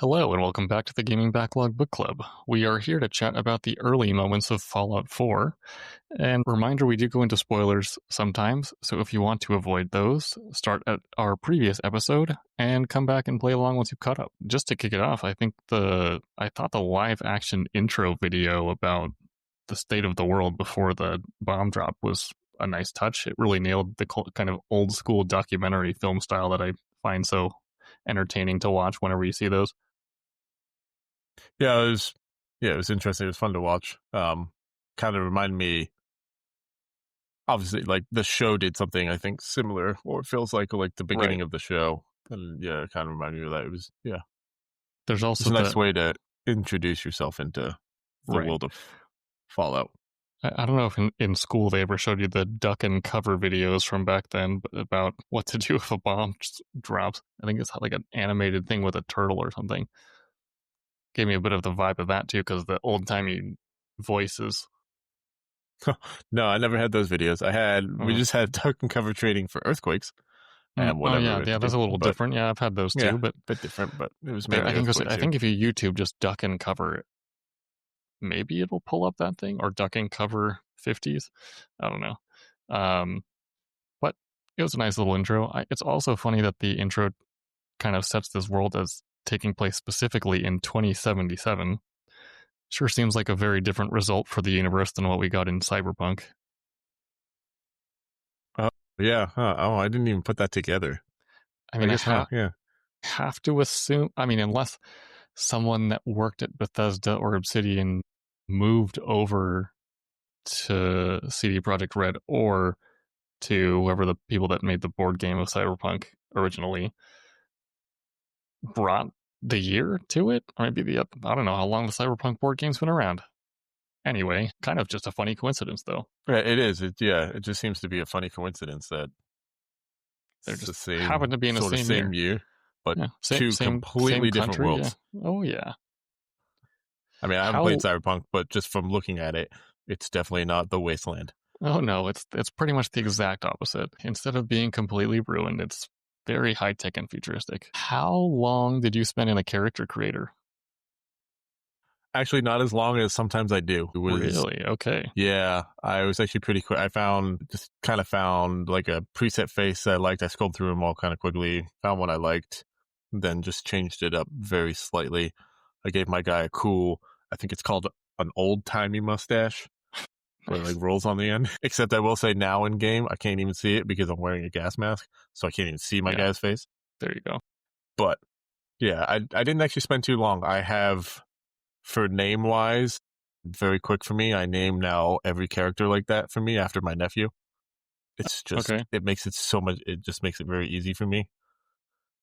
Hello, and welcome back to the Gaming Backlog Book Club. We are here to chat about the early moments of Fallout 4. And reminder, we do go into spoilers sometimes, so if you want to avoid those, start at our previous episode and come back and play along once you've caught up. Just to kick it off, I thought the live action intro video about the state of the world before the bomb drop was a nice touch. It really nailed the kind of old school documentary film style that I find so entertaining to watch whenever you see those. Yeah, it was interesting. It was fun to watch. Kind of reminded me, obviously, like the show did something I think similar, or it feels like the beginning of the show. And yeah, it kind of reminded me of that. It was There's also it's a nice way to introduce yourself into the world of Fallout. I don't know if in school they ever showed you the duck and cover videos from back then about what to do if a bomb drops. I think it's like an animated thing with a turtle or something. Gave me a bit of the vibe of that too, because the old-timey voices. No, I never had those videos. We just had duck and cover training for earthquakes and whatever. Yeah, that's a little different. Yeah, I've had those too, but a bit different. But it was mainly I think if you YouTube just duck and cover, maybe it'll pull up that thing, or duck and cover 50s. I don't know. But it was a nice little intro. It's also funny that the intro kind of sets this world as taking place specifically in 2077. Sure seems like a very different result for the universe than what we got in Cyberpunk. Oh, yeah. Huh. Oh, I didn't even put that together. I mean, I have to assume, unless someone that worked at Bethesda or Obsidian moved over to CD Projekt Red or to whoever the people that made the board game of Cyberpunk originally brought the year to it, or maybe I don't know how long the Cyberpunk board game's been around. Anyway, kind of just a funny coincidence, though. Right, it is. It just seems to be a funny coincidence that they're just happen to be in the same year, but two completely different worlds. Yeah. Oh yeah. I mean, I haven't played Cyberpunk, but just from looking at it, it's definitely not the wasteland. Oh no, it's pretty much the exact opposite. Instead of being completely ruined, it's very high-tech and futuristic. How long did you spend in a character creator? Actually, not as long as sometimes I do. Really? Okay. Yeah, I was actually pretty quick. I found like a preset face that I liked. I scrolled through them all kind of quickly, found one I liked, then just changed it up very slightly. I gave my guy a cool, I think it's called an old-timey mustache. Where it like rolls on the end. Except I will say now in game, I can't even see it because I'm wearing a gas mask, so I can't even see my guy's face. There you go. But yeah, I didn't actually spend too long. I have, for name wise, very quick for me. I name now every character like that for me after my nephew. It's just it makes it so much. It just makes it very easy for me.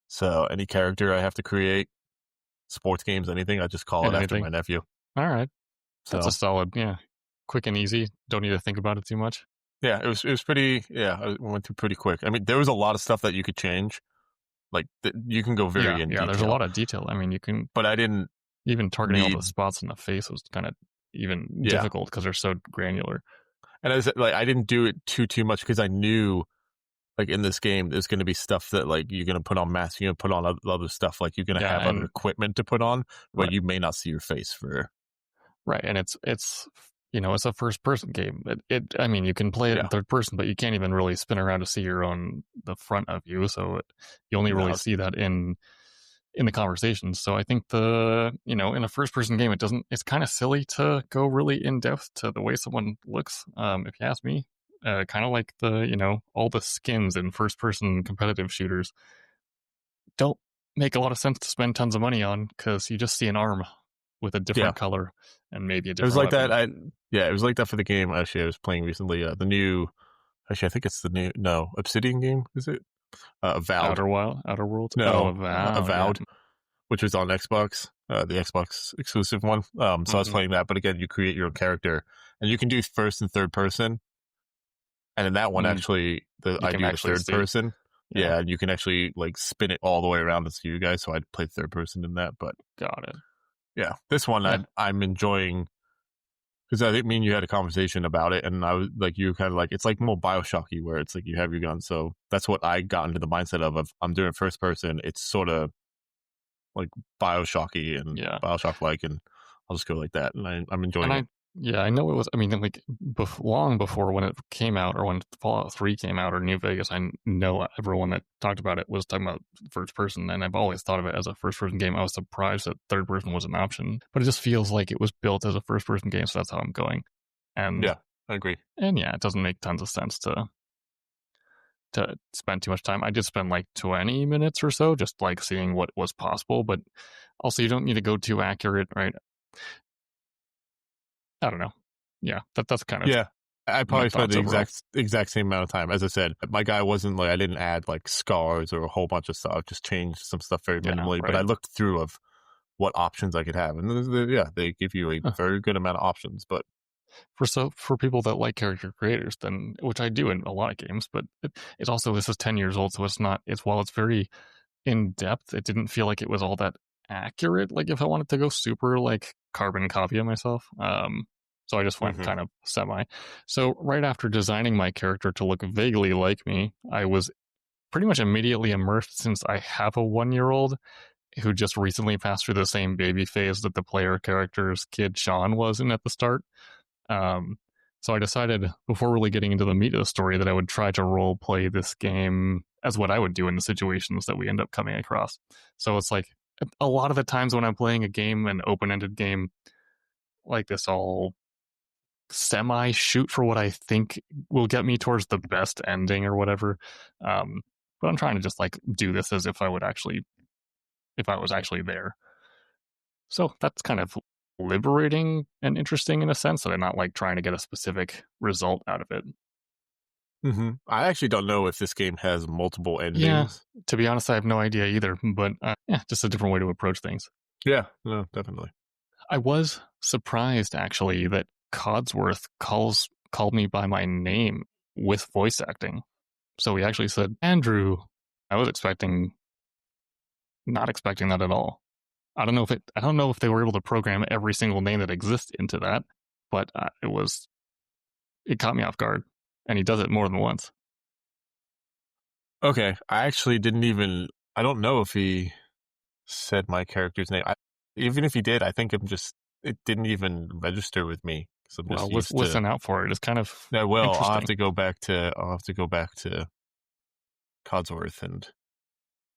So any character I have to create, sports games, anything, I just call it after my nephew. All right, that's a solid quick and easy. Don't need to think about it too much. Yeah, it was pretty. Yeah, I went through pretty quick. I mean, there was a lot of stuff that you could change. Like you can go very in detail. There's a lot of detail. I mean, you can. But I didn't even targeting all the spots in the face was kind of even difficult because they're so granular. And I didn't do it too much because I knew, like in this game, there's going to be stuff that like you're going to put on masks, you're going to put on other stuff. Like you're going to have other equipment to put on where you may not see your face for. Right, and it's it's a first-person game. I mean, you can play it in third person, but you can't even really spin around to see the front of you. So you only really see that in the conversations. So I think in a first-person game, it's kind of silly to go really in depth to the way someone looks. If you ask me, kind of like all the skins in first-person competitive shooters don't make a lot of sense to spend tons of money on because you just see an arm with a different color and maybe a different. It was like weapon. It was like that for the game. Actually, I was playing recently. The new, actually, I think it's the new Obsidian game. Is it? Avowed. Outer Worlds. No, Avowed, which was on Xbox, the Xbox exclusive one. So I was playing that, but again, you create your own character, and you can do first and third person. And in that one, actually, I do third person. Yeah, and you can actually like spin it all the way around to see you guys. So I played third person in that, but got it. Yeah, this one I'm enjoying because I think me and you had a conversation about it, and I was like, you were kind of like, it's like more Bioshocky where it's like you have your gun. So that's what I got into the mindset of I'm doing first person. It's sort of like Bioshocky and Bioshock-like, and I'll just go like that, and I'm enjoying it. Yeah, I know it was. I mean, like long before when it came out, or when Fallout 3 came out, or New Vegas, I know everyone that talked about it was talking about first person, and I've always thought of it as a first person game. I was surprised that third person was an option, but it just feels like it was built as a first person game, so that's how I'm going. And yeah, I agree. And yeah, it doesn't make tons of sense to spend too much time. I did spend like 20 minutes or so just like seeing what was possible, but also you don't need to go too accurate, right? I don't know. Yeah, that's kind of I probably spent the exact same amount of time. As I said, my guy wasn't like, I didn't add like scars or a whole bunch of stuff. Just changed some stuff very minimally. But I looked through of what options I could have, and they give you a very good amount of options. But for people that like character creators, then, which I do in a lot of games, but it's also, this is 10 years old, so it's not. It's while it's very in depth, it didn't feel like it was all that accurate. Like if I wanted to go super like carbon copy of myself, so I just went kind of semi. So right after designing my character to look vaguely like me, I was pretty much immediately immersed, since I have a 1-year-old who just recently passed through the same baby phase that the player character's kid Sean was in at the start. So I decided, before really getting into the meat of the story, that I would try to role play this game as what I would do in the situations that we end up coming across. So it's like, a lot of the times when I'm playing a game, an open-ended game like this, I'll semi shoot for what I think will get me towards the best ending or whatever. But I'm trying to just like do this as if I was actually there. So that's kind of liberating and interesting in a sense, that I'm not like trying to get a specific result out of it. I actually don't know if this game has multiple endings. Yeah, to be honest, I have no idea either, but just a different way to approach things. Yeah, no, definitely. I was surprised, actually, that Codsworth called me by my name with voice acting. So he actually said, Andrew. I was not expecting that at all. I don't know if they were able to program every single name that exists into that, but it caught me off guard, and he does it more than once. Okay, I actually I don't know if he said my character's name. Even if he did, I think it didn't even register with me. So well, listen out for it. It's kind of I'll have to go back to Codsworth and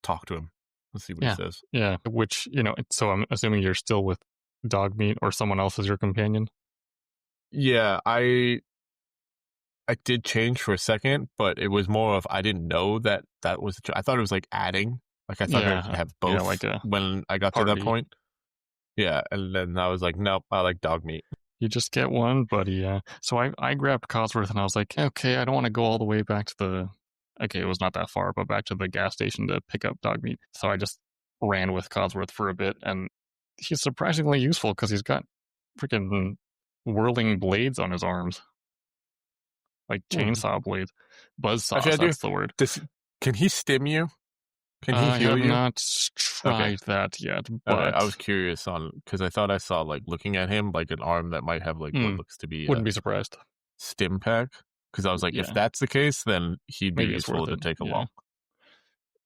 talk to him. Let's see what he says. Yeah, which, so I'm assuming you're still with Dogmeat, or someone else as your companion? Yeah, I did change for a second, but it was more of, I didn't know that was, I thought it was like adding. Like I thought I could have both like when I got to that point. Yeah, and then I was like, nope, I like Dogmeat. You just get one, buddy, yeah. So I grabbed Codsworth, and I was like, okay, I don't want to go all the way back to it was not that far, but back to the gas station to pick up Dogmeat. So I just ran with Codsworth for a bit, and he's surprisingly useful because he's got freaking whirling blades on his arms. Like chainsaw blades. Buzzsaws, that's the word. Can he stim you? Can he heal you? I have not tried that yet, but I was curious because I thought I saw, like, looking at him, like an arm that might have like what looks to be wouldn't be surprised. Stim pack. Because I was like, if that's the case, then he'd be useful to take along.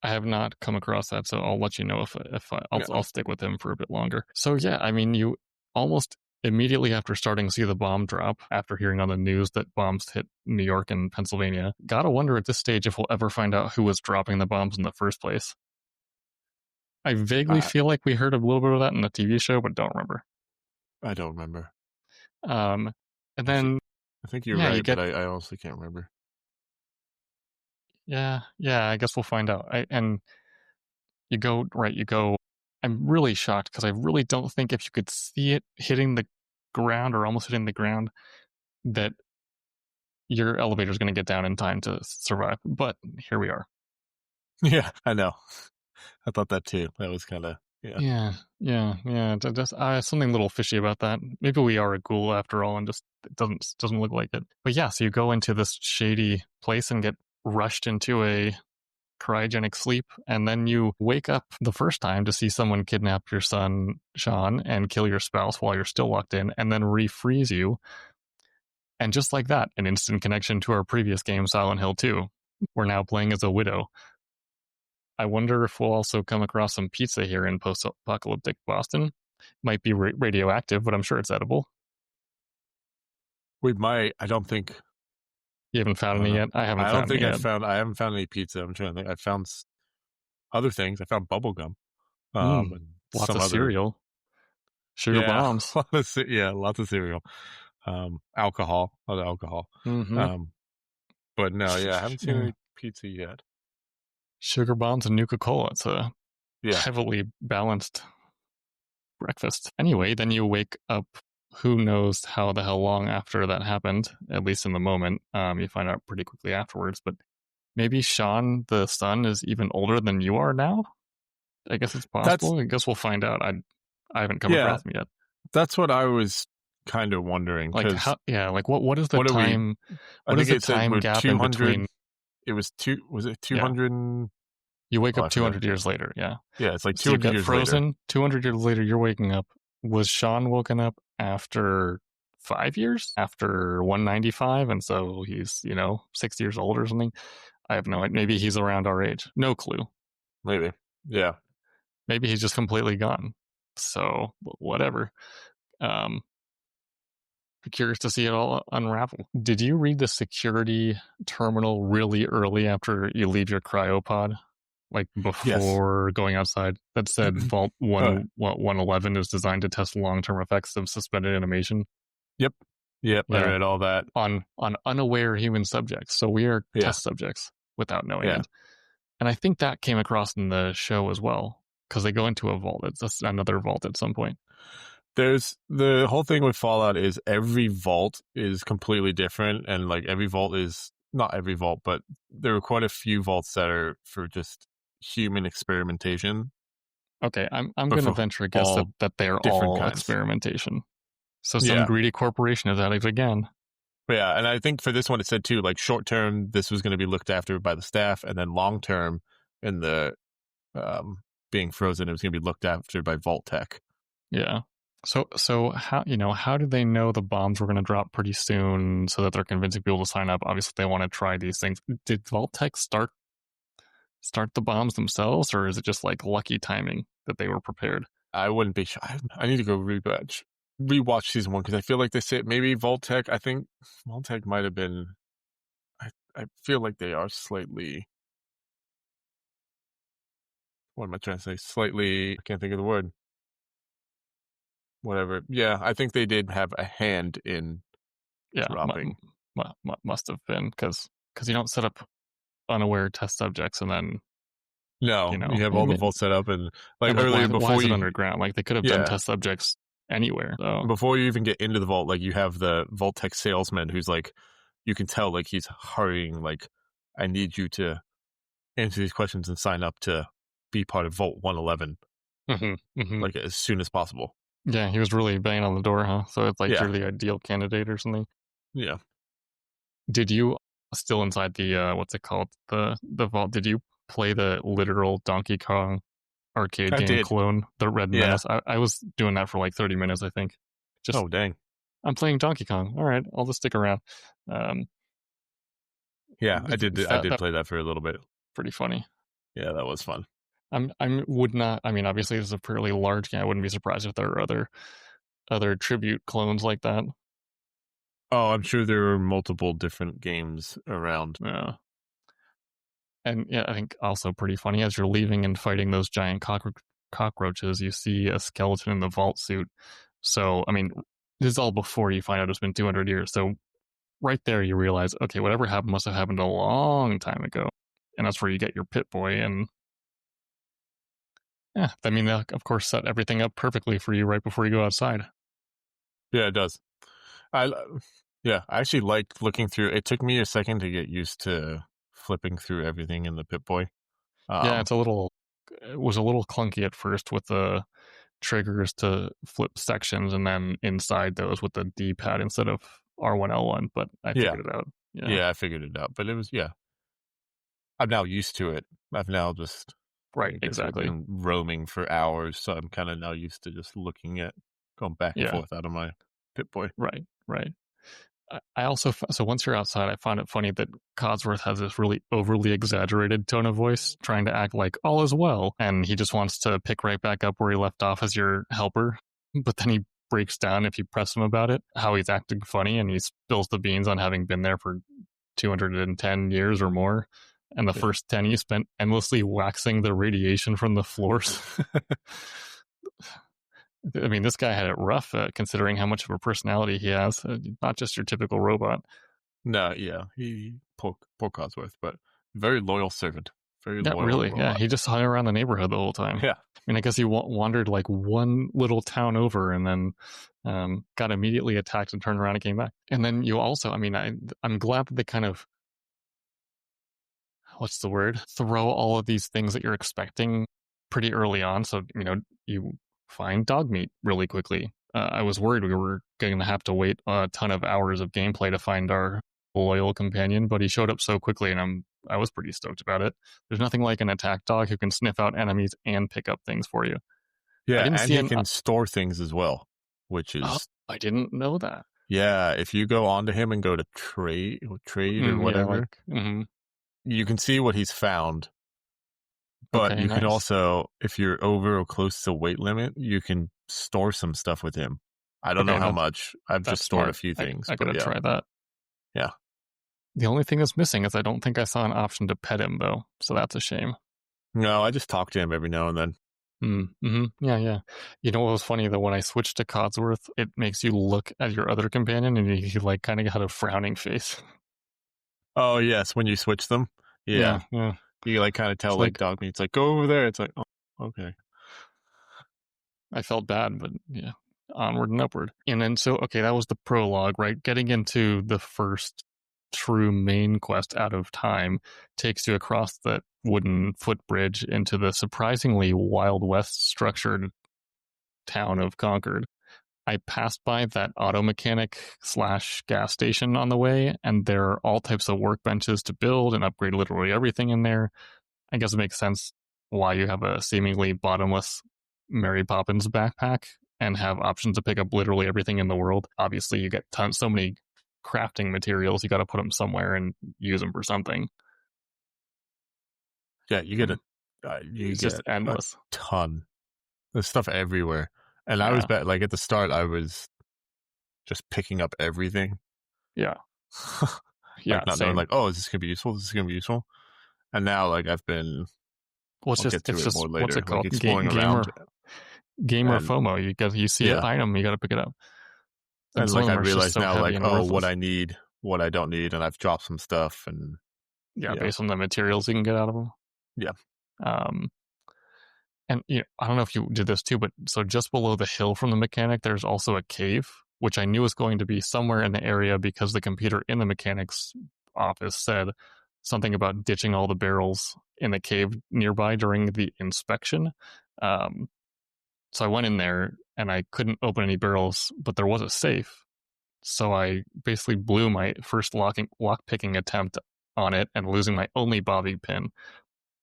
I have not come across that, so I'll let you know if I'll stick with him for a bit longer. So yeah, I mean, you almost immediately after starting to see the bomb drop, after hearing on the news that bombs hit New York and Pennsylvania, gotta wonder at this stage if we'll ever find out who was dropping the bombs in the first place. I vaguely feel like we heard a little bit of that in the TV show, but don't remember. I don't remember. And then I think you're right, but I honestly can't remember. Yeah, I guess we'll find out. And you go. I'm really shocked because I really don't think if you could see it hitting the ground or almost hitting the ground, that your elevator is going to get down in time to survive. But here we are. Yeah, I know. I thought that too. That was kind of Yeah. Just something a little fishy about that. Maybe we are a ghoul after all, and just it doesn't look like it. But yeah, so you go into this shady place and get rushed into a cryogenic sleep, and then you wake up the first time to see someone kidnap your son Sean and kill your spouse while you're still locked in, and then refreeze you. And just like that, an instant connection to our previous game, Silent Hill 2. We're now playing as a widow. I wonder if we'll also come across some pizza here in post-apocalyptic Boston. Might be radioactive, but I'm sure it's edible. We might. I don't think. You haven't found I don't any know. yet? I haven't I don't found think any yet. I haven't found any pizza. I'm trying to think. I found other things. I found bubble gum. And Lots some of other. cereal. Sugar Yeah. bombs. Lots of cereal. Alcohol. Other alcohol. Mm-hmm. But no, yeah, I haven't seen any pizza yet. Sugar bombs and Nuka-Cola. It's a Yeah. heavily balanced breakfast. Anyway, then you wake up. Who knows how the hell long after that happened? At least in the moment, you find out pretty quickly afterwards. But maybe Sean, the son, is even older than you are now. I guess it's possible. I guess we'll find out. I haven't come across him yet. That's what I was kind of wondering. Like how? Yeah. Like what is the time? What is the time gap in between? It was Was it 200? Yeah. You wake up 200 years later. Yeah. Yeah, it's like 200 years frozen. Later. 200 years later, you're waking up. Was Sean woken up after 5 years? After 195? And so he's, 6 years old or something? I have no idea. Maybe he's around our age. No clue. Maybe. Yeah. Maybe he's just completely gone. So, whatever. Curious to see it all unravel. Did you read the security terminal really early after you leave your cryopod? Like before going outside? That said Vault 111 is designed to test long-term effects of suspended animation. Yep. I read all that. On unaware human subjects. So we are test subjects without knowing it. And I think that came across in the show as well. Because they go into a vault. It's another vault at some point. There's the whole thing with Fallout is every vault is completely different, and like every vault is not every vault, but there are quite a few vaults that are for just human experimentation. Okay, I'm going to venture a guess that they're all kinds. Experimentation. So some greedy corporation is at it again. Yeah, and I think for this one it said too, like short term this was going to be looked after by the staff, and then long term in the being frozen it was going to be looked after by Vault Tech. Yeah. So how do they know the bombs were going to drop pretty soon so that they're convincing people to sign up? Obviously, they want to try these things. Did Vault-Tec start the bombs themselves, or is it just like lucky timing that they were prepared? I wouldn't be sure. I need to go rewatch season 1 because I feel like they say maybe Vault-Tec. I think Vault-Tec might have been. I feel like they are slightly. What am I trying to say? Slightly. I can't think of the word. Whatever. Yeah, I think they did have a hand in dropping. Must have been because you don't set up unaware test subjects and then. No, you have all the vaults set up and like earlier before why is it underground? Like they could have done test subjects anywhere. So. Before you even get into the vault, like you have the Vault Tech salesman who's like, you can tell like he's hurrying. Like, I need you to answer these questions and sign up to be part of Vault 111, like as soon as possible. Yeah, he was really banging on the door, huh? So it's like you're the ideal candidate or something. Yeah. Did you still inside the what's it called, the vault? Did you play the literal Donkey Kong arcade game clone, the Red Menace? I was doing that for like 30 minutes, I think. Just oh dang! I'm playing Donkey Kong. All right, I'll just stick around. Yeah, I did play that for a little bit. Pretty funny. Yeah, that was fun. Would not. I mean, obviously, this is a fairly large game. I wouldn't be surprised if there are other tribute clones like that. Oh, I'm sure there are multiple different games around. Yeah. And yeah, I think also pretty funny as you're leaving and fighting those giant cockroaches, you see a skeleton in the vault suit. So, I mean, this is all before you find out it's been 200 years. So, right there, you realize, okay, whatever happened must have happened a long time ago. And that's where you get your Pit Boy and. Yeah, I mean, they'll, of course, set everything up perfectly for you right before you go outside. Yeah, it does. I actually liked looking through. It took me a second to get used to flipping through everything in the Pit Boy. Yeah, it was a little clunky at first with the triggers to flip sections, and then inside those with the D-pad instead of R1L1. But I figured it out. Yeah, I figured it out. But it was I'm now used to it. I've now just. Right, exactly. Been roaming for hours, so I'm kind of now used to just looking at going back and forth out of my Pit Boy. Right. I also, so once you're outside, I find it funny that Codsworth has this really overly exaggerated tone of voice, trying to act like all is well, and he just wants to pick right back up where he left off as your helper, but then he breaks down if you press him about it, how he's acting funny, and he spills the beans on having been there for 210 years or more, and the first 10 he spent endlessly waxing the radiation from the floors. I mean, this guy had it rough, considering how much of a personality he has. Not just your typical robot. No, yeah, he poor Codsworth, but very loyal servant. Very yeah, loyal really. robot. Yeah, he just hung around the neighborhood the whole time. Yeah. I mean, I guess he wandered like one little town over, and then got immediately attacked and turned around and came back. And then you also, I mean, I'm glad that they kind of, what's the word? Throw all of these things that you're expecting pretty early on. So, you find dog meat really quickly. I was worried we were going to have to wait a ton of hours of gameplay to find our loyal companion, but he showed up so quickly, and I was pretty stoked about it. There's nothing like an attack dog who can sniff out enemies and pick up things for you. Yeah, and he can store things as well, which is... I didn't know that. Yeah, if you go onto him and go to trade or whatever, you can see what he's found. But you can also, if you're over or close to weight limit, you can store some stuff with him. I don't know how much. I've just stored a few things. I gotta try that. Yeah. The only thing that's missing is I don't think I saw an option to pet him, though. So that's a shame. No, I just talk to him every now and then. Yeah. You know what was funny, though? When I switched to Codsworth, it makes you look at your other companion, and he like kind of had a frowning face. Oh, yes. When you switch them. Yeah. You like kind of tell like dog meat. It's like, go over there. It's like, oh, okay. I felt bad, but yeah, onward and upward. And then that was the prologue, right? Getting into the first true main quest out of time takes you across that wooden footbridge into the surprisingly Wild West structured town of Concord. I passed by that auto mechanic / gas station on the way, and there are all types of workbenches to build and upgrade literally everything in there. I guess it makes sense why you have a seemingly bottomless Mary Poppins backpack and have options to pick up literally everything in the world. Obviously, you get so many crafting materials, you got to put them somewhere and use them for something. Yeah, you get just endless. A ton. There's stuff everywhere. And I was like at the start, I was just picking up everything. Yeah. Like not knowing like, oh, is this gonna be useful? This is gonna be useful. And now like I've been it's just more later. What's it called? Like exploring around. Gamer FOMO. You see an item, you gotta pick it up. And like I realize now like, oh, what I need, what I don't need, and I've dropped some stuff and based on the materials you can get out of them. Yeah. And I don't know if you did this too, but so just below the hill from the mechanic, there's also a cave, which I knew was going to be somewhere in the area because the computer in the mechanic's office said something about ditching all the barrels in the cave nearby during the inspection. So I went in there and I couldn't open any barrels, but there was a safe. So I basically blew my first lock picking attempt on it and losing my only bobby pin.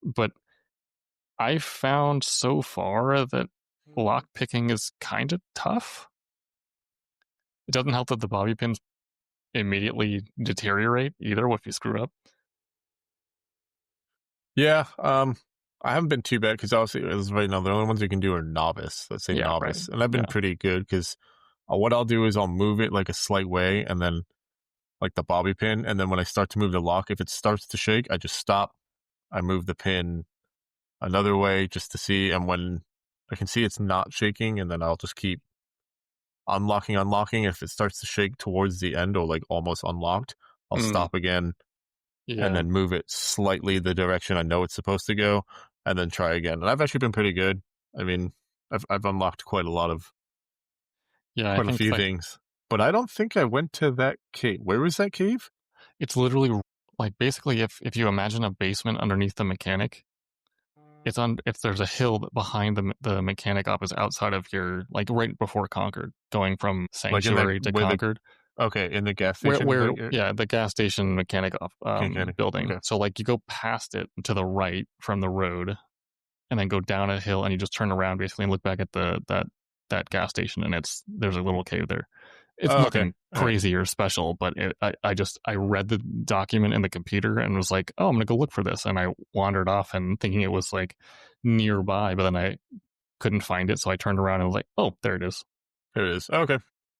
But I found so far that lock picking is kind of tough. It doesn't help that the bobby pins immediately deteriorate either if you screw up. Yeah, I haven't been too bad because obviously right now the only ones you can do are novice. Let's say novice, right. And I've been pretty good because what I'll do is I'll move it like a slight way and then like the bobby pin, and then when I start to move the lock, if it starts to shake, I just stop. I move the pin another way just to see, and when I can see it's not shaking, and then I'll just keep unlocking. If it starts to shake towards the end or like almost unlocked, I'll stop again and then move it slightly the direction I know it's supposed to go, and then try again. And I've actually been pretty good. I mean, I've unlocked quite a few things. But I don't think I went to that cave. Where was that cave? It's literally like basically if you imagine a basement underneath the mechanic, there's a hill behind the mechanic office outside of your, like right before Concord, going from Sanctuary to Concord. In the gas station. The gas station mechanic building. Okay. So like you go past it to the right from the road, and then go down a hill, and you just turn around basically and look back at that gas station, and there's a little cave there. It's nothing crazy or special, but I read the document in the computer and was like, oh, I'm gonna go look for this, and I wandered off and thinking it was like nearby, but then I couldn't find it, so I turned around and was like, oh, there it is. There it is. Okay,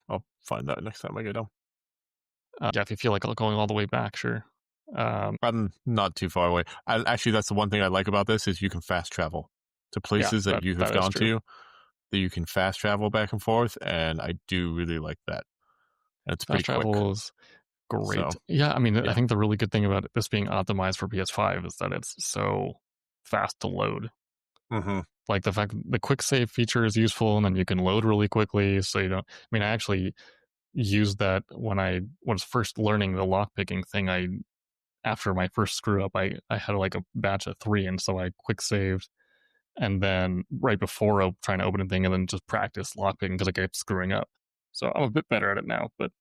I'll find that next time I go down. Yeah, if you feel like going all the way back, sure. I'm not too far away. Actually, that's the one thing I like about this is you can fast travel to places that you have gone to. That you can fast travel back and forth, and I do really like that. And it's pretty quick. Fast travel is great. So, yeah, I mean, I think the really good thing about this being optimized for PS5 is that it's so fast to load. Mm-hmm. Like the fact the quick save feature is useful, and then you can load really quickly. So you don't. I mean, I actually used that when I was first learning the lockpicking thing. After my first screw up, I had like a batch of 3, and so I quick saved. And then right before trying to open a thing, and then just practice lockpicking because I kept screwing up. So I'm a bit better at it now. But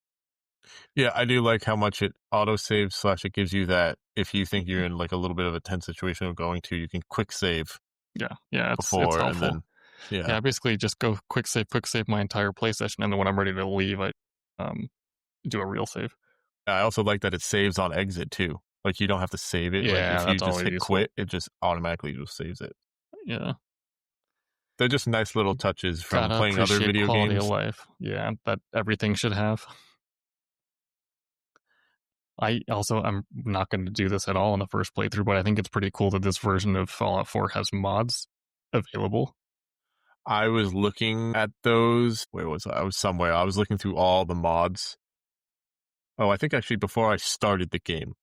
yeah, I do like how much it auto saves / it gives you that if you think you're in like a little bit of a tense situation of going to, you can quick save. Yeah, it's helpful. And then, I basically just go quick save my entire play session, and then when I'm ready to leave, I do a real save. I also like that it saves on exit too. Like you don't have to save it. Yeah, like if you just hit quit, it just automatically just saves it. Yeah. They're just nice little touches from playing other video quality games. Of life. Yeah, that everything should have. I'm not going to do this at all in the first playthrough, but I think it's pretty cool that this version of Fallout 4 has mods available. I was looking at those. Where was I? I was somewhere. I was looking through all the mods. Oh, I think actually before I started the game.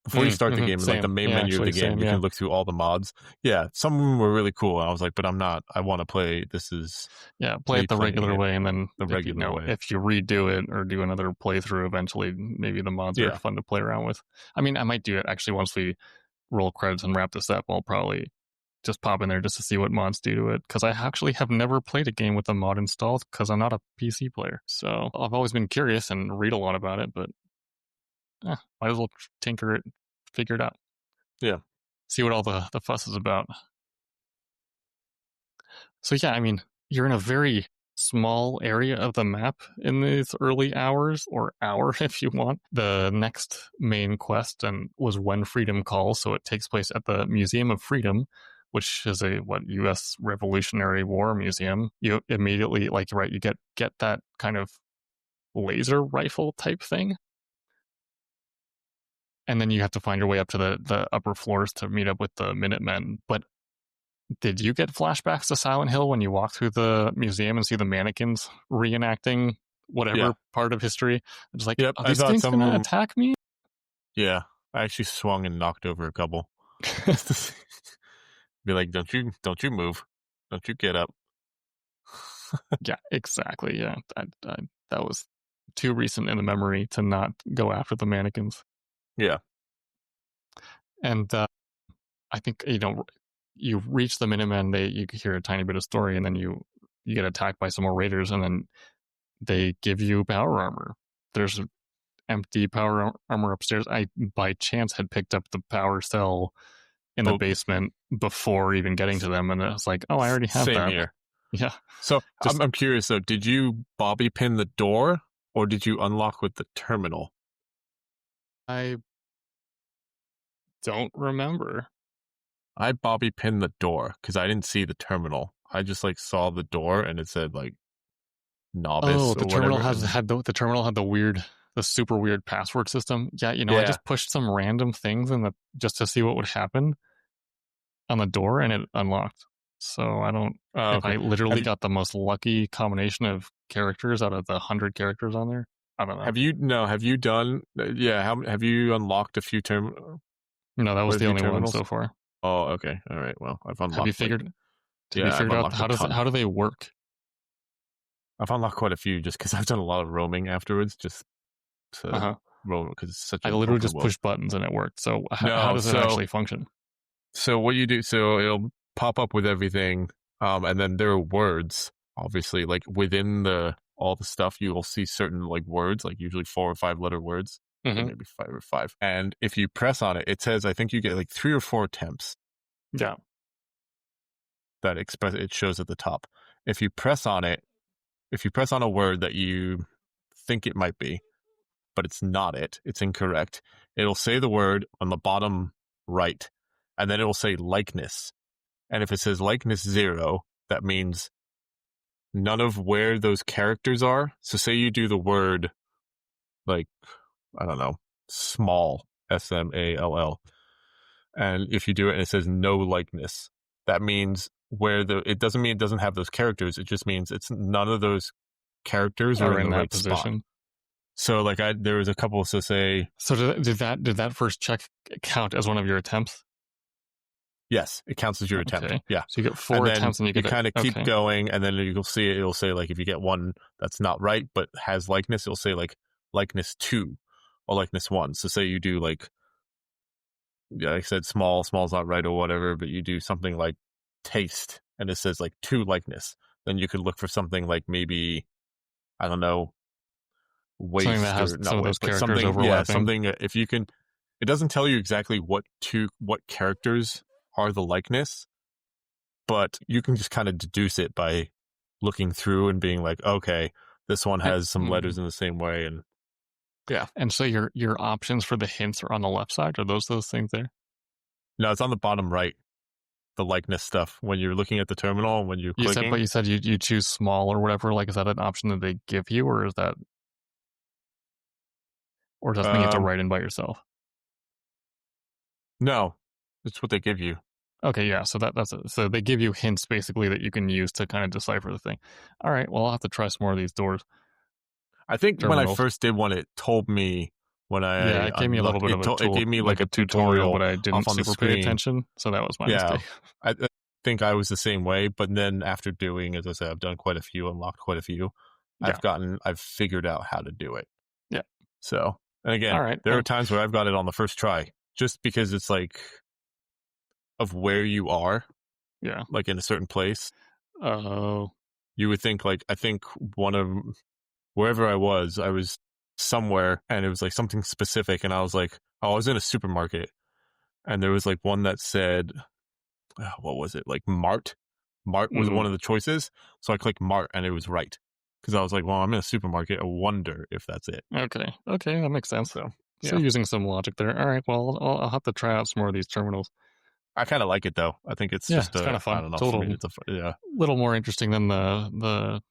Before you start the game, like the main menu of the game, you can look through all the mods. Yeah, some of them were really cool. And I was like, but I'm not. I want to play. This is play it the regular way, and then if you redo it or do another playthrough, eventually maybe the mods are fun to play around with. I mean, I might do it actually once we roll credits and wrap this up. I'll probably just pop in there just to see what mods do to it, because I actually have never played a game with a mod installed because I'm not a PC player. So I've always been curious and read a lot about it, but might as well tinker it, figure it out. Yeah. See what all the fuss is about. So yeah, I mean, you're in a very small area of the map in these early hours, or hour if you want. The next main quest was When Freedom Calls, so it takes place at the Museum of Freedom, which is a U.S. Revolutionary War museum. You immediately, you get that kind of laser rifle type thing. And then you have to find your way up to the upper floors to meet up with the Minutemen. But did you get flashbacks to Silent Hill when you walk through the museum and see the mannequins reenacting whatever part of history? It's like, are these things going to attack me? Yeah, I actually swung and knocked over a couple. Be like, don't you move. Don't you get up. Yeah, exactly. Yeah, that was too recent in the memory to not go after the mannequins. Yeah. And I think, you reach the Minutemen, you hear a tiny bit of story, and then you get attacked by some more raiders, and then they give you power armor. There's empty power armor upstairs. I, by chance, had picked up the power cell in the basement before even getting to them, and I was like, oh, I already have that. Same here. Yeah. So I'm curious, though, did you bobby pin the door, or did you unlock with the terminal? I don't remember. I bobby pinned the door because I didn't see the terminal. I just saw the door and it said novice. Oh, the terminal had the super weird password system. Yeah, I just pushed some random things just to see what would happen on the door, and it unlocked. So I don't. If I literally got the most lucky combination of characters out of the 100 characters on there, I don't know. Have you done? Yeah. Have you unlocked a few terminals? No, that was the only one so far. Oh, okay. All right. Well, I've unlocked. Have you figured out how do they work? I've unlocked quite a few just because I've done a lot of roaming afterwards. Just to roam because it's such. I literally just pushed buttons and it worked. So how does it actually function? So what you do? So it'll pop up with everything, and then there are words. Obviously, within all the stuff, you will see certain words, usually 4 or 5 letter words. Maybe 5 or 5. And if you press on it, it says, I think you get 3 or 4 attempts. Yeah. That it shows at the top. If you press on a word that you think it might be, but it's not it. It's incorrect. It'll say the word on the bottom right, and then it will say likeness. And if it says likeness 0, that means none of where those characters are. So say you do the word, like, I don't know, small, SMALL. And if you do it and it says no likeness, that means it doesn't mean it doesn't have those characters. It just means it's none of those characters are in the right position. Spot. So like there was a couple, so say. So did that first check count as one of your attempts? Yes, it counts as your attempt. Yeah. So you get 4 attempts and you kind of keep going, and then you'll see it'll say like if you get one that's not right but has likeness, it'll say like likeness 2 or likeness 1. So say you do like, yeah, like I said, small's not right or whatever, but you do something like taste and it says like 2 likeness, then you could look for something like maybe, I don't know, waste, something that has some of those characters something overlapping. Yeah, something, if you can, it doesn't tell you exactly what characters are the likeness, but you can just kind of deduce it by looking through and being like, okay, this one has some letters in the same way. And yeah. And so your options for the hints are on the left side? Are those things there? No, it's on the bottom right. The likeness stuff when you're looking at the terminal and when you're clicking. But you said you choose small or whatever. Like, is that an option that they give you, or is that something you have to write in by yourself? No, it's what they give you. Okay, yeah. So that's it. So they give you hints basically that you can use to kind of decipher the thing. All right. Well, I'll have to try some more of these doors. I think when I first did one, it told me it gave me a little bit of a tool. It gave me like a tutorial, but I didn't super pay attention. So that was my mistake. I think I was the same way, but then after doing, as I said, I've done quite a few, unlocked quite a few. Yeah. I've figured out how to do it. Yeah. So, and again, there are times where I've got it on the first try, just because it's like of where you are. Yeah. Like in a certain place. Oh. You would think like, I think wherever I was somewhere and it was like something specific, and I was like, I was in a supermarket and there was like one that said, what was it? Like Mart was one of the choices. So I clicked Mart and it was right. Because I was like, well, I'm in a supermarket. I wonder if that's it. Okay. That makes sense. So using some logic there. All right. Well, I'll have to try out some more of these terminals. I kind of like it though. I think it's just it's kind of fun. I don't know. For me, it's a little more interesting than the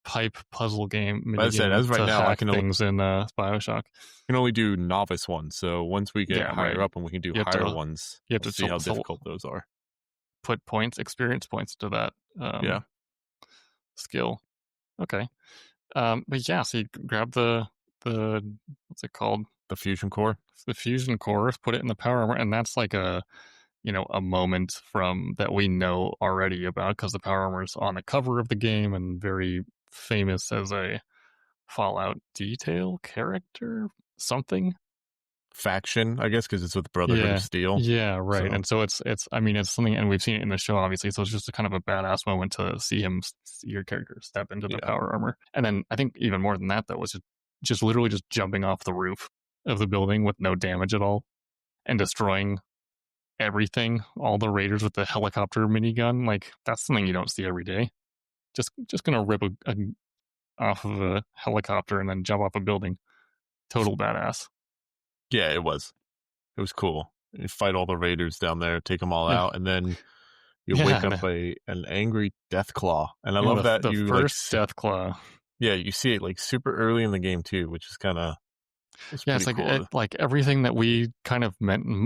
pipe puzzle game. As right now, I can things in BioShock. I can only do novice ones. So once we get higher up and we can do higher ones, you have to see how difficult those are. Put experience points to that. Skill. Okay. But yeah, so you grab the what's it called? The fusion core. The fusion core. Put it in the power armor, and that's like a moment from that we know already about, because the power armor is on the cover of the game and very famous as a Fallout detail character, something faction, I guess, because it's with Brotherhood of Steel. Yeah, right. So. And so it's something, and we've seen it in the show, obviously. So it's just a kind of a badass moment to see your character step into the power armor. And then I think even more than that, though, was just literally just jumping off the roof of the building with no damage at all and destroying everything, all the raiders with the helicopter minigun. Like, that's something you don't see every day. Just gonna rip off of a helicopter and then jump off a building. Total badass. Yeah, it was cool. You fight all the raiders down there, take them all out, and then you wake up an angry Deathclaw. And I love that the first Deathclaw. Yeah, you see it like super early in the game too, which is kind of it's like cool. Like everything that we kind of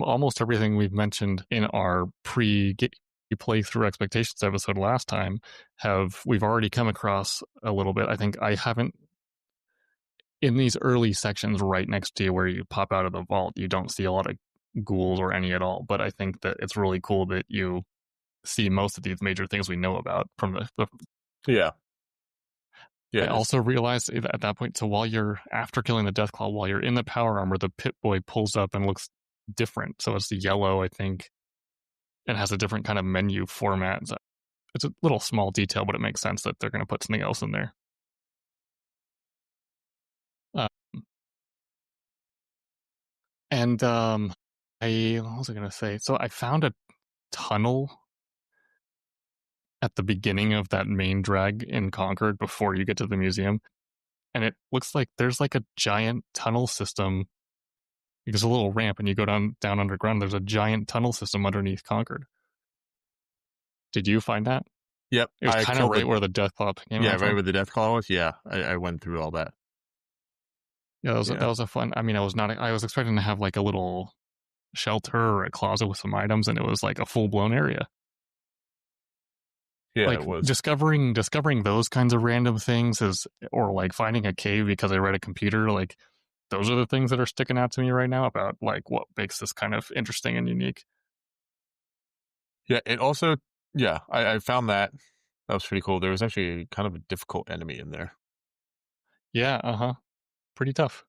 almost everything we've mentioned in our playthrough expectations episode last time we've already come across a little bit. I think I haven't, in these early sections right next to you where you pop out of the vault, you don't see a lot of ghouls or any at all, but I think that it's really cool that you see most of these major things we know about from the I also realized at that point, so after killing the Deathclaw, while you're in the power armor, the Pip-Boy pulls up and looks different. So it's the yellow, I think, and has a different kind of menu format. So it's a little small detail, but it makes sense that they're going to put something else in there. What was I going to say? So I found a tunnel at the beginning of that main drag in Concord before you get to the museum. and it looks like there's like a giant tunnel system. There's a little ramp, and you go down underground. There's a giant tunnel system underneath Concord. Did you find that? Yep, It was I kind of killed right it. where the Deathclaw came Yeah, out right from. where the Deathclaw was. Yeah, I went through all that. Yeah, that was a fun. I mean, I was expecting to have like a little shelter or a closet with some items, and it was like a full blown area. Yeah, Like it was. discovering those kinds of random things or like finding a cave because I read a computer. Like those are the things that are sticking out to me right now about like what makes this kind of interesting and unique. Yeah, it also. Yeah, I found that. That was pretty cool. There was actually kind of a difficult enemy in there. Yeah, pretty tough.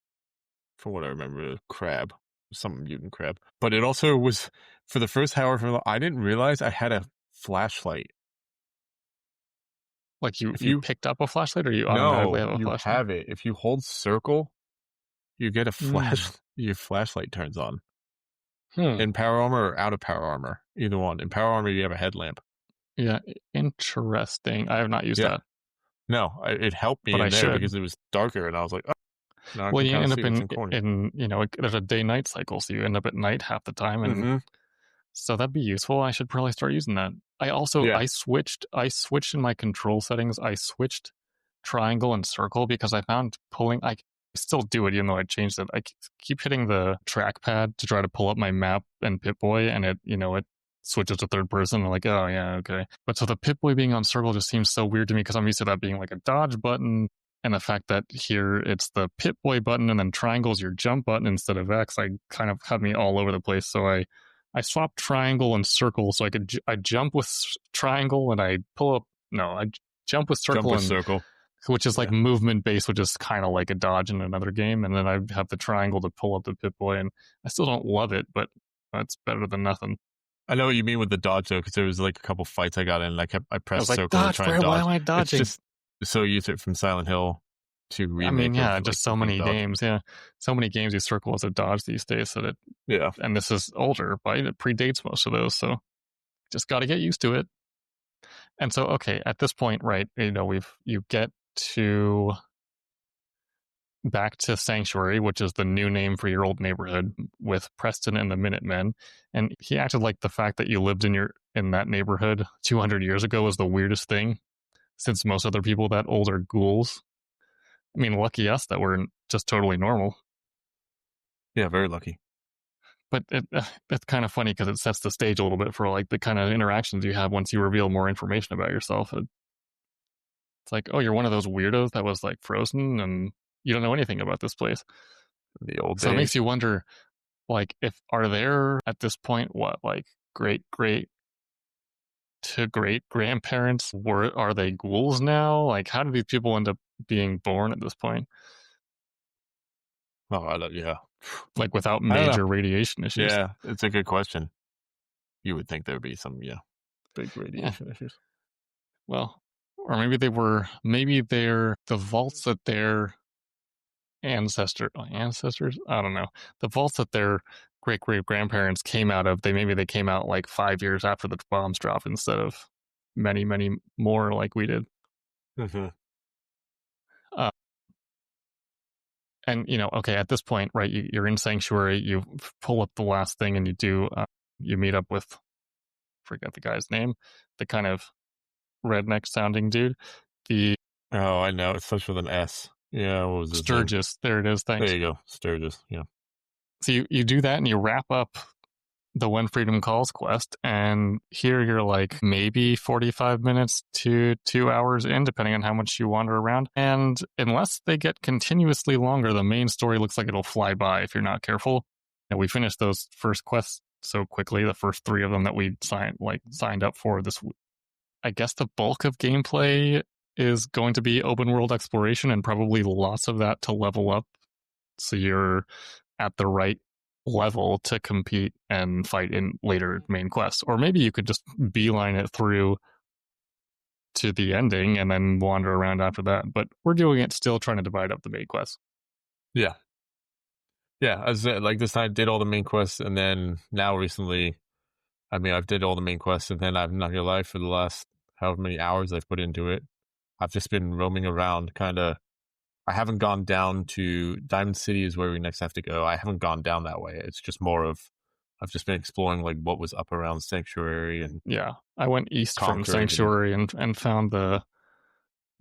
From what I remember, crab, some mutant crab. But it also was for the first however long. I didn't realize I had a flashlight. Like If you you picked up a flashlight, or you automatically no, have a you flashlight? have it. If you hold circle, you get a flash. Mm. Your flashlight turns on Hmm. in power armor or out of power armor. Either one. In power armor, you have a headlamp. Yeah, interesting. I have not used Yeah. that, No, it helped me but I in there should. because it was darker, and I was like, oh, now I Well, can you kind of end see up what's in corner. in there's a day night cycle, so you end up at night half the time, and Mm-hmm. so that'd be useful. I should probably start using that. Yeah. I switched in my control settings. I switched triangle and circle because I found I still do it even though I changed it. I keep hitting the trackpad to try to pull up my map and Pip-Boy, and it switches to third person. I'm like, oh yeah, okay. But so the Pip-Boy being on circle just seems so weird to me because I'm used to that being like a dodge button, and the fact that here it's the Pip-Boy button and then triangle's your jump button instead of X, I kind of had me all over the place. So I swapped triangle and circle so I jump with triangle and I pull up. No, I jump with Jump circle, with and circle. which is like Yeah. movement based, which is kind of like a dodge in another game. And then I have the triangle to pull up the Pip-Boy, and I still don't love it, but it's better than nothing. I know what you mean with the dodge though, because there was like a couple fights I got in, and I I pressed was like, circle to dodge, try and why dodge. am I It's dodging? just so used to it from Silent Hill to I mean, remake yeah, of like just the so big many dodge. games. Yeah, so many games you circle as a dodge these days that Yeah. and this is older, right? It predates most of those, so just got to get used to it. And so, okay, at this point, right, you get to back to Sanctuary, which is the new name for your old neighborhood, with Preston and the Minutemen. And he acted like the fact that you lived in that neighborhood 200 years ago was the weirdest thing, since most other people that old are ghouls. I mean, lucky us that we're just totally normal. Yeah, very lucky. But it's kind of funny because it sets the stage a little bit for like the kind of interactions you have once you reveal more information about yourself. It's like, oh, you're one of those weirdos that was like frozen and you don't know anything about this place. The old So it makes days. you wonder, like, if are there at this point what like great to great grandparents are they ghouls now? Like, how do these people end up being born at this point? Oh, I don't, yeah. Like without I don't know. major radiation issues? Yeah, it's a good question. You would think there would be some, big Yeah. radiation issues. Well, or maybe they're the vaults that their ancestors, I don't know, the vaults that their great grandparents came out of, they came out like 5 years after the bombs dropped instead of many more like we did. Mm-hmm. uh, and okay, at this point, right, you're in Sanctuary, you pull up the last thing, and you meet up with, forget the guy's name, the kind of redneck sounding dude, the Oh, I know. It starts with an S. Yeah, what was his name? Sturgis. There it is. Thanks. There you go. Sturgis. Yeah. So you do that and you wrap up the When Freedom Calls quest, and here you're like maybe 45 minutes to 2 hours in, depending on how much you wander around. And unless they get continuously longer, the main story looks like it'll fly by if you're not careful. And we finished those first quests so quickly, the first 3 of them that we signed up for this. I guess the bulk of gameplay is going to be open world exploration, and probably lots of that to level up, so you're at the right level to compete and fight in later main quests. Or maybe you could just beeline it through to the ending and then wander around after that. But we're doing it still trying to divide up the main quests. Yeah. Yeah. As like this time I did all the main quests, and then now recently, I mean, I've did all the main quests, and then I've not gonna lie, for the last however many hours I've put into it, I've just been roaming around, kind of I haven't gone down to Diamond City is where we next have to go. I haven't gone down that way. It's just more of I've just been exploring like what was up around Sanctuary and I went east from Sanctuary and found the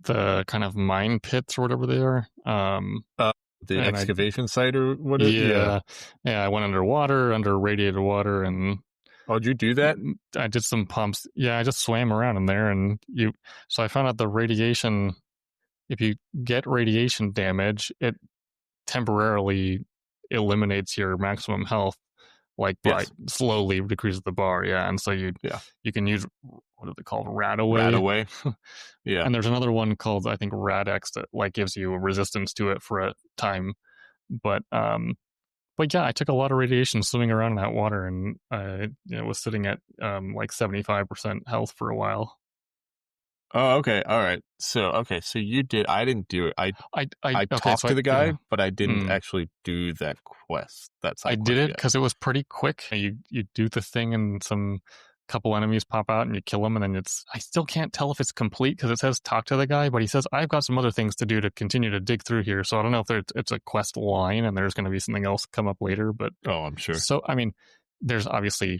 kind of mine pits or whatever they are. The excavation site or what? Yeah. I went underwater, under radiated water, and did you do that? I did some pumps. Yeah, I just swam around in there, and so I found out the radiation. If you get radiation damage, it temporarily eliminates your maximum health, like by slowly decreases the bar. Yeah, and so you can use, what are they called, Radaway. Yeah, and there's another one called, I think, Radex, that like gives you a resistance to it for a time. But yeah, I took a lot of radiation swimming around in that water, and was sitting at like 75% health for a while. Oh, okay. All right. So you did. I didn't do it. I talked to the guy, but I didn't actually do that quest. I did it because it was pretty quick. You do the thing, and some couple enemies pop out, and you kill them, and then I still can't tell if it's complete because it says talk to the guy, but he says I've got some other things to do to continue to dig through here. So I don't know if it's a quest line, and there's going to be something else come up later. But I'm sure. So I mean, there's obviously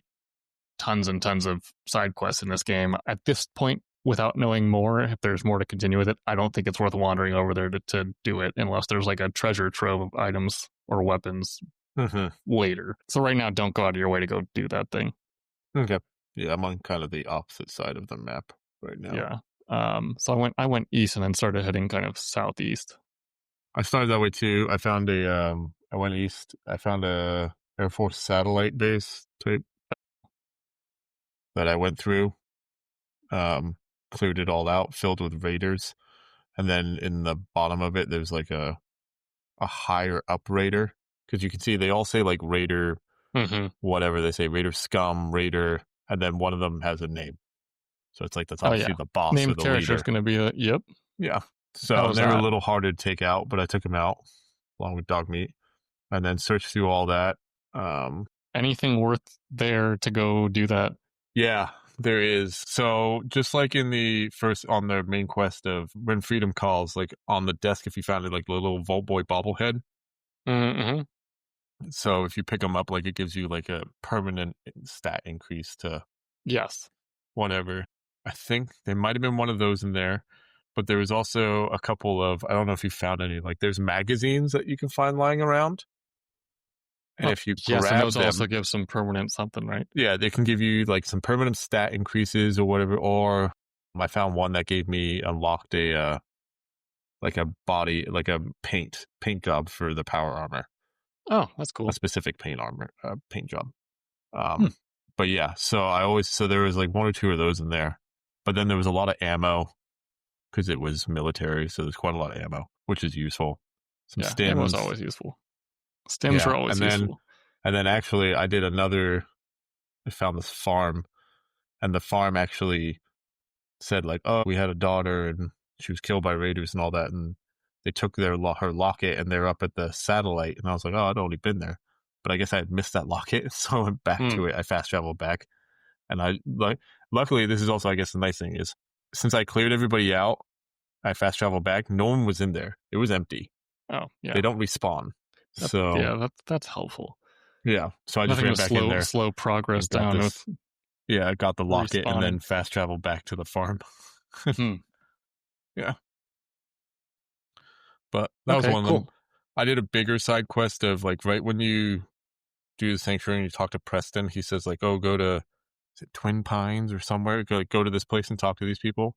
tons and tons of side quests in this game at this point. Without knowing more, if there's more to continue with it, I don't think it's worth wandering over there to do it unless there's like a treasure trove of items or weapons later. So right now, don't go out of your way to go do that thing. Okay. Yeah, I'm on kind of the opposite side of the map right now. Yeah. So I went east and then started heading kind of southeast. I started that way too. I found I went east. I found a Air Force satellite base type that I went through. Cleared it all out, filled with raiders, and then in the bottom of it, there's like a higher up raider, because you can see they all say like raider, whatever they say, raider scum, raider, and then one of them has a name, so it's like that's obviously the boss named or the character is going to be yeah. So they were a little harder to take out, but I took them out along with dog meat, and then searched through all that. Anything worth there to go do that? Yeah. There is. So just like in on the main quest of When Freedom Calls, like on the desk, if you found it, like the little Vault Boy bobblehead. So if you pick them up, like it gives you like a permanent stat increase to whatever. I think there might have been one of those in there, but there was also a couple of, I don't know if you found any, like there's magazines that you can find lying around. And if you grab and those them, also give some permanent something, right? Yeah, they can give you like some permanent stat increases or whatever. Or I found one that gave me unlocked a body, like a paint job for the power armor. Oh, that's cool. A specific paint job. But yeah, so there was like one or two of those in there, but then there was a lot of ammo because it was military, so there's quite a lot of ammo, which is useful. Some stims. Ammo is always useful. Stims are always useful. And then actually I found this farm, and the farm actually said like, oh, we had a daughter and she was killed by raiders and all that, and they took her locket and they're up at the satellite, and I was like, oh, I'd already been there, but I guess I had missed that locket, so I went back to it. I fast traveled back, and luckily this is also, I guess the nice thing is, since I cleared everybody out, I fast traveled back, no one was in there, it was empty. Oh yeah, they don't respawn. That's helpful. Yeah, so I just ran back in there. Slow progress down. I got the locket and then fast traveled back to the farm. Yeah. But that was one of them. I did a bigger side quest of like right when you do the sanctuary and you talk to Preston, he says like, oh, go to, is it Twin Pines or somewhere? Go to this place and talk to these people.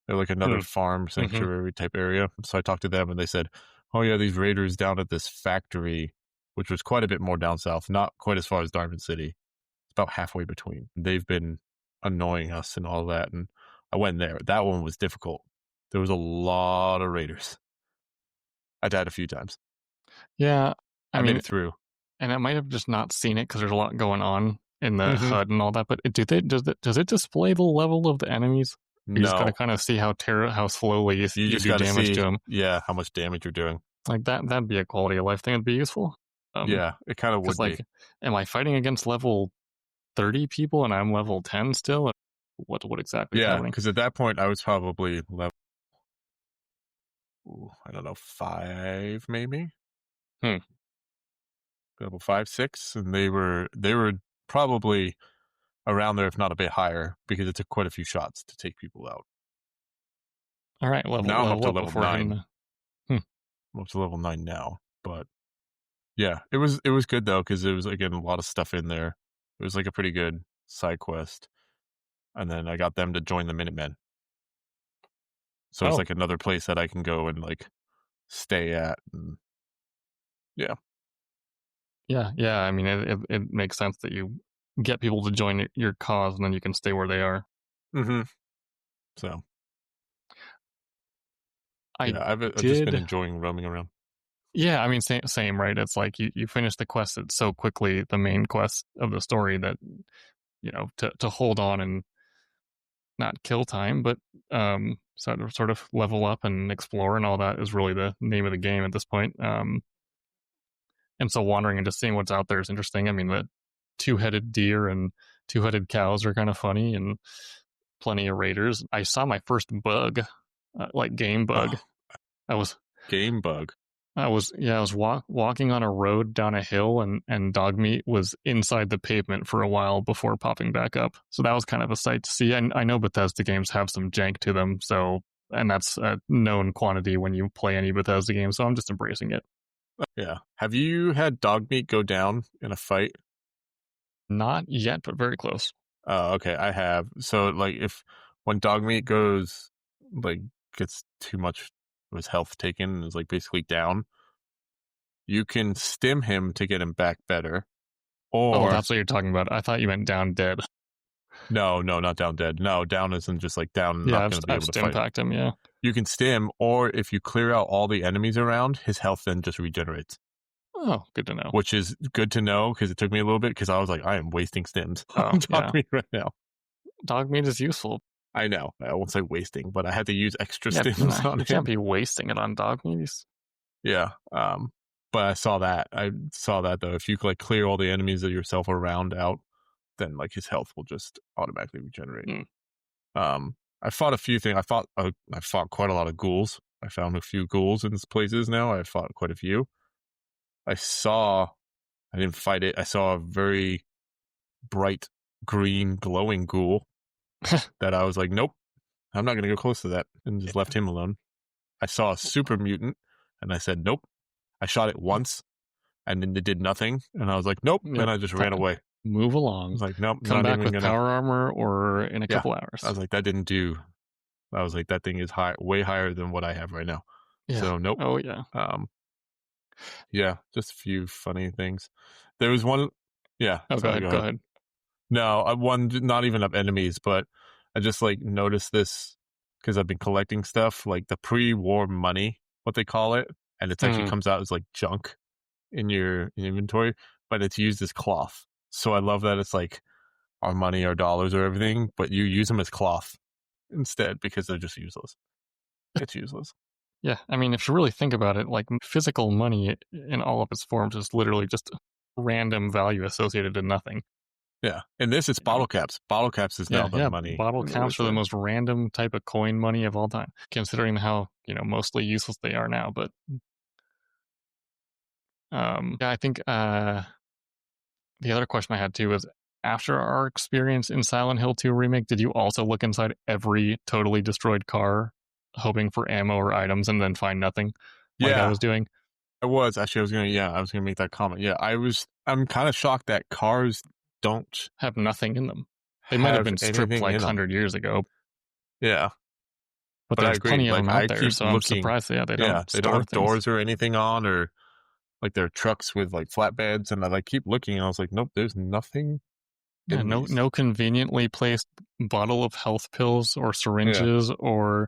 They're like another farm sanctuary type area. So I talked to them and they said, oh yeah, these raiders down at this factory, which was quite a bit more down south, not quite as far as Diamond City. It's about halfway between. They've been annoying us and all that. And I went there. That one was difficult. There was a lot of raiders. I died a few times. Yeah. I made it through. And I might have just not seen it because there's a lot going on in the HUD and all that. But does it display the level of the enemies? You just got to kind of see how slowly you do damage to them. Yeah, how much damage you're doing. Like that'd be a quality of life thing. It'd be useful. Yeah, it kind of would be. Am I fighting against level 30 people and I'm level 10 still? What exactly? Yeah, because at that point I was probably level I don't know, 5 maybe. Hmm. Level 5, 6, and they were probably around there, if not a bit higher, because it took quite a few shots to take people out. All right, Now I'm up level to up level before 9. hitting I'm up to level 9 now, but yeah, it was good though because there was again a lot of stuff in there. It was like a pretty good side quest, and then I got them to join the Minutemen. So it's Oh, like another place that I can go and like stay at. And yeah. yeah. I mean, it makes sense that you get people to join your cause, and then you can stay where they are. Mm-hmm. So I yeah, I've just been did. enjoying roaming around. Yeah, I mean, same, right? It's like you finish the quest so quickly, the main quest of the story, that to hold on and not kill time, but sort of level up and explore and all that is really the name of the game at this point. And so wandering and just seeing what's out there is interesting. I mean, the two-headed deer and two-headed cows are kind of funny, and plenty of raiders. I saw my first bug, like game bug. Oh, I was game bug. I was walking on a road down a hill, and dog meat was inside the pavement for a while before popping back up. So that was kind of a sight to see. I know Bethesda games have some jank to them, and that's a known quantity when you play any Bethesda game. So I'm just embracing it. Yeah. Have you had dog meat go down in a fight? Not yet, but very close. Oh, okay. I have. So like when dog meat gets too much of his health taken and is like basically down, you can stim him to get him back better. Oh, Or that's what you're talking about. I thought you meant down dead. no, not down dead. No, down isn't just like down, Yeah, not going to be I've able to fight. stimpacked him. Yeah. You can stim, or if you clear out all the enemies around, his health then just regenerates. Oh, good to know. Which is good to know because it took me a little bit because I was like, I am wasting stims on dog meat right now. Dog meat is useful. I know. I won't say wasting, but I had to use extra stims on him. You can't be wasting it on dog meat. Yeah. But I saw that. Though. If you like clear all the enemies of yourself around out, then like his health will just automatically regenerate. I fought a few things. I fought quite a lot of ghouls. I found a few ghouls in places now. I fought quite a few. I didn't fight it. I saw a very bright green glowing ghoul that I was like, nope, I'm not going to go close to that, and just left him alone. I saw a super mutant and I said, nope. I shot it once and then it did nothing. And I was like, nope. Yep. And I just ran away. Move along. I was like, nope. Come back with power armor or in a couple hours. I was like, that didn't do. I was like, that thing is way higher than what I have right now. Yeah. So nope. Oh yeah. Yeah, just a few funny things. There was one. Yeah. Oh, go ahead. No, one, not even of enemies, but I just like noticed this because I've been collecting stuff like the pre-war money, what they call it, and it actually comes out as like junk in your inventory, but it's used as cloth. So I love that it's like our money, our dollars, or everything, but you use them as cloth instead because they're just useless. It's useless. Yeah, I mean, if you really think about it, like physical money in all of its forms is literally just random value associated to nothing. Yeah, and this is bottle caps. Bottle caps is now the money. Bottle caps are the most random type of coin money of all time, considering how mostly useless they are now. But I think the other question I had too is, after our experience in Silent Hill 2 Remake, did you also look inside every totally destroyed car, hoping for ammo or items, and then find nothing? Like I was doing. I was gonna make that comment. Yeah, I'm kind of shocked that cars don't have nothing in them. They might have been stripped like 100 years ago. Yeah. But there's plenty of them out there, so I'm surprised they don't have doors or anything on, or like their trucks with like flatbeds, and I keep looking and I was like, nope, there's nothing. Yeah, no conveniently placed bottle of health pills or syringes or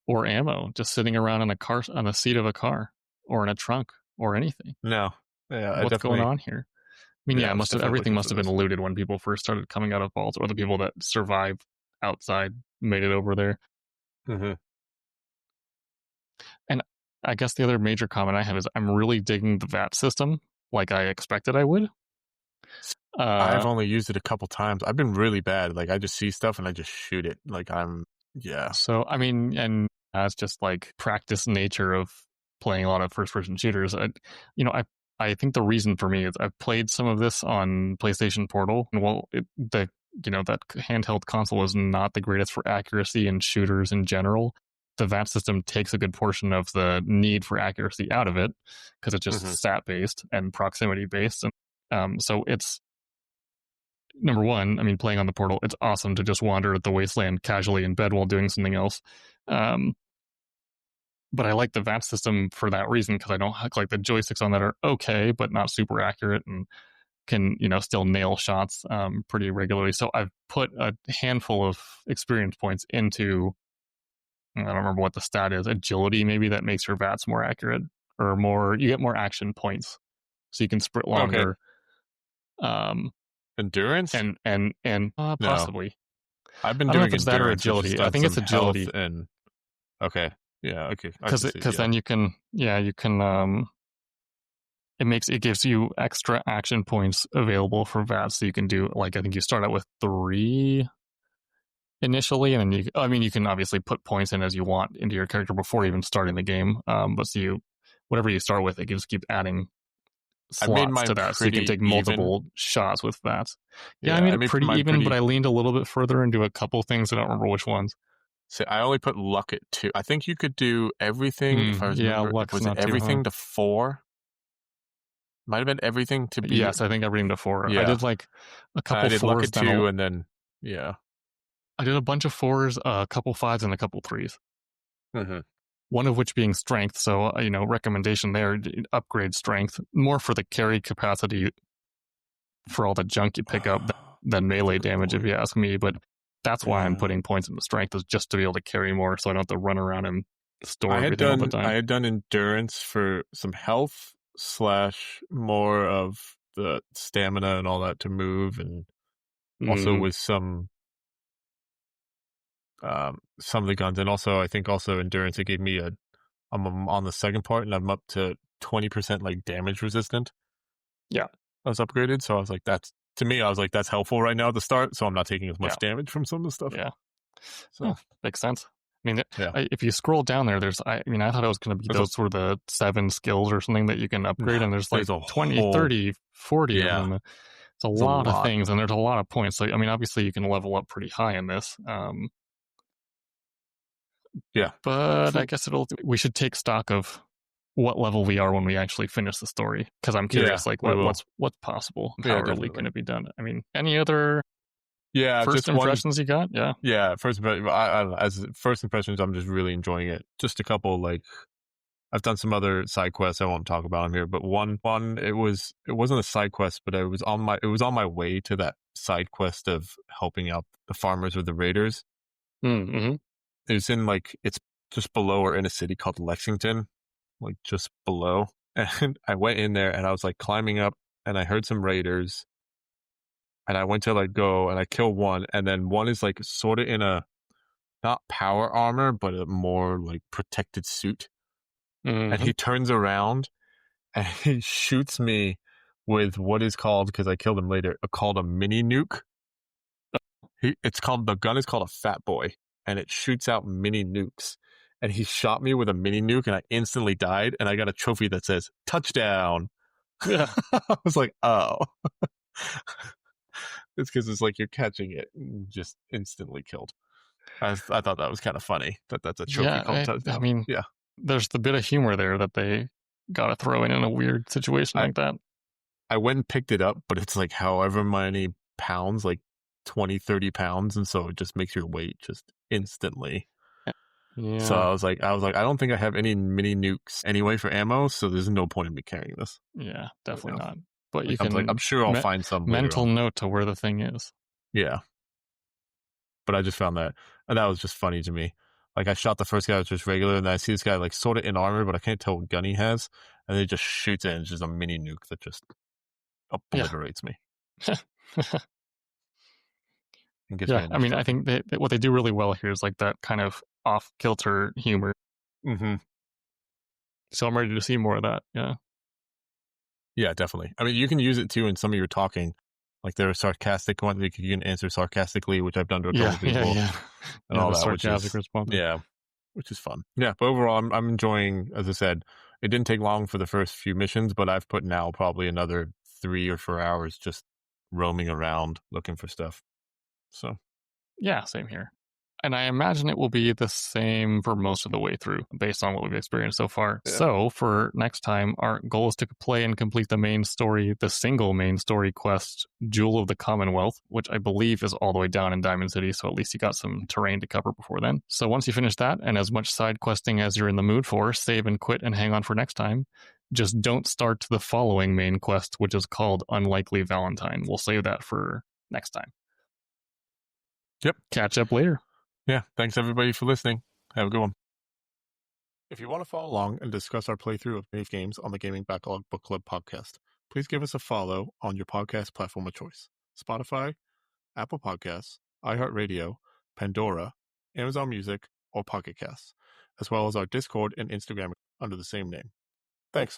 ammo just sitting around in a car, on the seat of a car or in a trunk or anything. No. Yeah, what's going on here? I mean, everything must have been looted when people first started coming out of vaults, or the people that survived outside made it over there. Mm-hmm. And I guess the other major comment I have is I'm really digging the VAT system, like I expected I would. I've only used it a couple times. I've been really bad. Like I just see stuff and I just shoot it. Like yeah. So I mean, and as just like practice nature of playing a lot of first-person shooters. I think the reason for me is I've played some of this on PlayStation Portal, and that handheld console is not the greatest for accuracy in shooters in general. The VAT system takes a good portion of the need for accuracy out of it because it's just stat-based and proximity-based. And so it's, number one, I mean, playing on the Portal, it's awesome to just wander at the wasteland casually in bed while doing something else. But I like the VAT system for that reason, because I don't like the joysticks on that are okay, but not super accurate, and can, still nail shots pretty regularly. So I've put a handful of experience points into, I don't remember what the stat is, agility maybe, that makes your VATs more accurate, or you get more action points, so you can sprint longer. Okay. Endurance and possibly. No. I've been I don't doing know if it's that or agility. I think it's agility. And okay, yeah, okay, because then you can it gives you extra action points available for VATs, so you can do, like, I think you start out with 3 initially, and then you can obviously put points in as you want into your character before even starting the game. But so whatever you start with, it just keeps adding slots to that, so you can take multiple shots with that. Yeah, I made it pretty even, but I leaned a little bit further into a couple things. I don't remember which ones. So I only put luck at 2. I think you could do everything. If I remember, was it everything to 4? Might have been everything to be. Yes, I think everything to 4. Yeah. I did like a couple 4s. I did luck at 2, and then I did a bunch of 4s, a couple 5s, and a couple 3s. One of which being strength. So, recommendation there, upgrade strength, more for the carry capacity for all the junk you pick up than melee damage, if you ask me. But that's why I'm putting points into strength, is just to be able to carry more, so I don't have to run around and store everything all the time. I had done endurance for some health / more of the stamina and all that to move, and also with some of the guns, and also I think also endurance, it gave me I'm on the second part, and I'm up to 20% like damage resistant. Yeah, I was upgraded, so I was like, that's helpful right now at the start, so I'm not taking as much damage from some of the stuff. Yeah, so makes sense. I mean, if you scroll down there, I thought it was going to be those were the 7 skills or something that you can upgrade, and there's like 20, 30, 40 of them. It's a lot of things, and there's a lot of points. So, I mean, obviously you can level up pretty high in this. But I guess we should take stock of what level we are when we actually finish the story, because I'm curious, what's possible, how early can it be done? I mean, any other first impressions you got? As first impressions, I'm just really enjoying it. Just a couple, like, I've done some other side quests I won't talk about them here, but one it wasn't a side quest, but it was on my way to that side quest of helping out the farmers with the raiders. It was in, like, it's just below, or in a city called Lexington, like just below. And I went in there, and I was like climbing up, and I heard some raiders, and I went to like go, and I killed one, and then one is like sort of in a, not power armor, but a more like protected suit. And he turns around and he shoots me with what is called, because I killed him later, called a mini nuke. The gun is called a Fat Boy, and it shoots out mini nukes. And he shot me with a mini nuke, and I instantly died, and I got a trophy that says touchdown. I was like, oh. It's because it's like you're catching it and just instantly killed. I thought that was kind of funny, that's a trophy called touchdown. I mean, there's the bit of humor there that they got to throw in a weird situation like that. I went and picked it up, but it's like however many pounds, like 20, 30 pounds, and so it just makes your weight just instantly. Yeah. So I was like, I don't think I have any mini nukes anyway for ammo, so there's no point in me carrying this. Yeah, definitely not. But you can. I'm sure I'll find some mental note to where the thing is. Yeah. But I just found that, and that was just funny to me. Like, I shot the first guy, was just regular, and then I see this guy like sort of in armor, but I can't tell what gun he has, and he just shoots it, and it's just a mini nuke that just obliterates me. I mean, I think what they do really well here is like that kind of off-kilter humor. So I'm ready to see more of that. Yeah, definitely. I mean, you can use it too in some of your talking. Like, there are sarcastic ones that you can answer sarcastically, which I've done to a couple people. And all that. Sarcastic response. Yeah. which is fun. Yeah, but overall, I'm enjoying, as I said, it didn't take long for the first few missions, but I've put now probably another 3 or 4 hours just roaming around looking for stuff. So, yeah, same here. And I imagine it will be the same for most of the way through, based on what we've experienced so far. Yeah. So, for next time, our goal is to play and complete the main story, the single main story quest, Jewel of the Commonwealth, which I believe is all the way down in Diamond City, so at least you got some terrain to cover before then. So, once you finish that, and as much side questing as you're in the mood for, save and quit and hang on for next time. Just don't start the following main quest, which is called Unlikely Valentine. We'll save that for next time. Yep. Catch up later. Yeah, thanks everybody for listening. Have a good one. If you want to follow along and discuss our playthrough of Brave Games on the Gaming Backlog Book Club podcast, please give us a follow on your podcast platform of choice. Spotify, Apple Podcasts, iHeartRadio, Pandora, Amazon Music, or Pocket Casts, as well as our Discord and Instagram under the same name. Thanks.